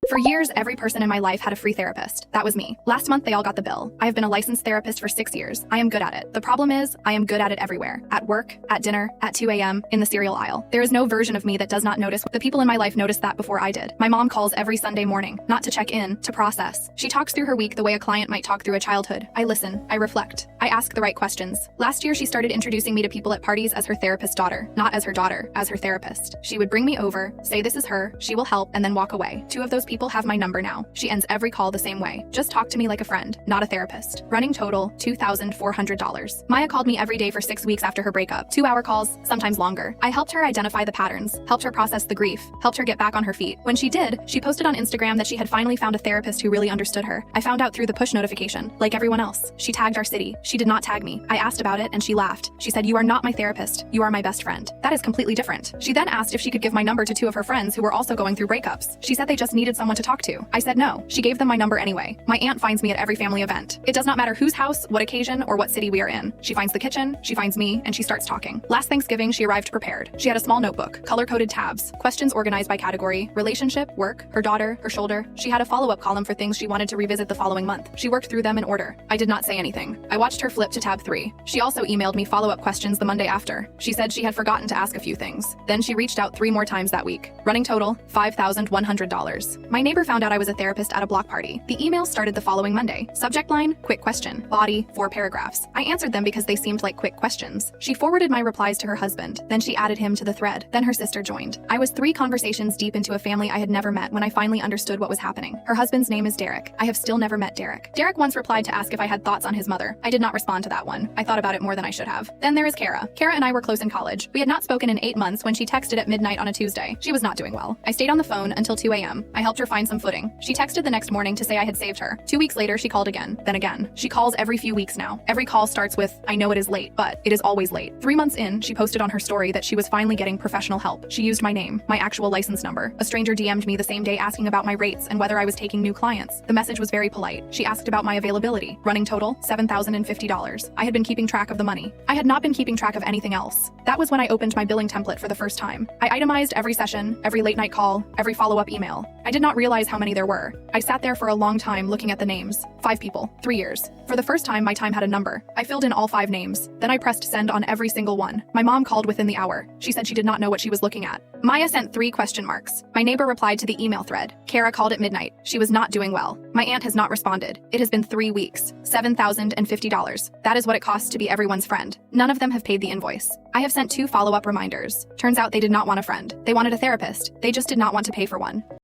For years, every person in my life had a free therapist. That was me. Last month, they all got the bill. I have been a licensed therapist for 6 years. I am good at it. The problem is, I am good at it everywhere. At work, at dinner, at 2 a.m., in the cereal aisle. There is no version of me that does not notice. The people in my life noticed that before I did. My mom calls every Sunday morning, not to check in, to process. She talks through her week the way a client might talk through a childhood. I listen. I reflect. I ask the right questions. Last year, she started introducing me to people at parties as her therapist daughter, not as her daughter, as her therapist. She would bring me over, say this is her, she will help, and then walk away. 2 of those people have my number now. She ends every call the same way. Just talk to me like a friend, not a therapist. Running total, $2,400. Maya called me every day for 6 weeks after her breakup. 2-hour calls, sometimes longer. I helped her identify the patterns, helped her process the grief, helped her get back on her feet. When she did, she posted on Instagram that she had finally found a therapist who really understood her. I found out through the push notification, like everyone else. She tagged our city. She did not tag me. I asked about it and she laughed. She said, "You are not my therapist. You are my best friend." That is completely different. She then asked if she could give my number to 2 of her friends who were also going through breakups. She said they just needed someone to talk to. I said no. She gave them my number anyway. My aunt finds me at every family event. It does not matter whose house, what occasion, or what city we are in. She finds the kitchen, she finds me, and she starts talking. Last Thanksgiving, she arrived prepared. She had a small notebook, color-coded tabs, questions organized by category, relationship, work, her daughter, her shoulder. She had a follow-up column for things she wanted to revisit the following month. She worked through them in order. I did not say anything. I watched her flip to tab 3. She also emailed me follow-up questions the Monday after. She said she had forgotten to ask a few things. Then she reached out 3 more times that week. Running total, $5,100. My neighbor found out I was a therapist at a block party. The email started the following Monday. Subject line, quick question. Body, 4 paragraphs. I answered them because they seemed like quick questions. She forwarded my replies to her husband. Then she added him to the thread. Then her sister joined. I was 3 conversations deep into a family I had never met when I finally understood what was happening. Her husband's name is Derek. I have still never met Derek. Derek once replied to ask if I had thoughts on his mother. I did not respond to that one. I thought about it more than I should have. Then there is Kara. Kara and I were close in college. We had not spoken in 8 months when she texted at midnight on a Tuesday. She was not doing well. I stayed on the phone until 2 a.m. I helped her find some footing. She texted the next morning to say I had saved her. 2 weeks later, she called again, then again. She calls every few weeks now. Every call starts with, "I know it is late, but it is always late." 3 months in, she posted on her story that she was finally getting professional help. She used my name, my actual license number. A stranger DM'd me the same day asking about my rates and whether I was taking new clients. The message was very polite. She asked about my availability. Running total, $7,050. I had been keeping track of the money. I had not been keeping track of anything else. That was when I opened my billing template for the first time. I itemized every session, every late night call, every follow-up email. I did not realize how many there were. I sat there for a long time looking at the names. 5 people, 3 years. For the first time, my time had a number. I filled in all 5 names. Then I pressed send on every single one. My mom called within the hour. She said she did not know what she was looking at. Maya sent 3 question marks. My neighbor replied to the email thread. Kara called at midnight. She was not doing well. My aunt has not responded. It has been 3 weeks. $7,050. That is what it costs to be everyone's friend. None of them have paid the invoice. I have sent 2 follow-up reminders. Turns out they did not want a friend. They wanted a therapist. They just did not want to pay for one.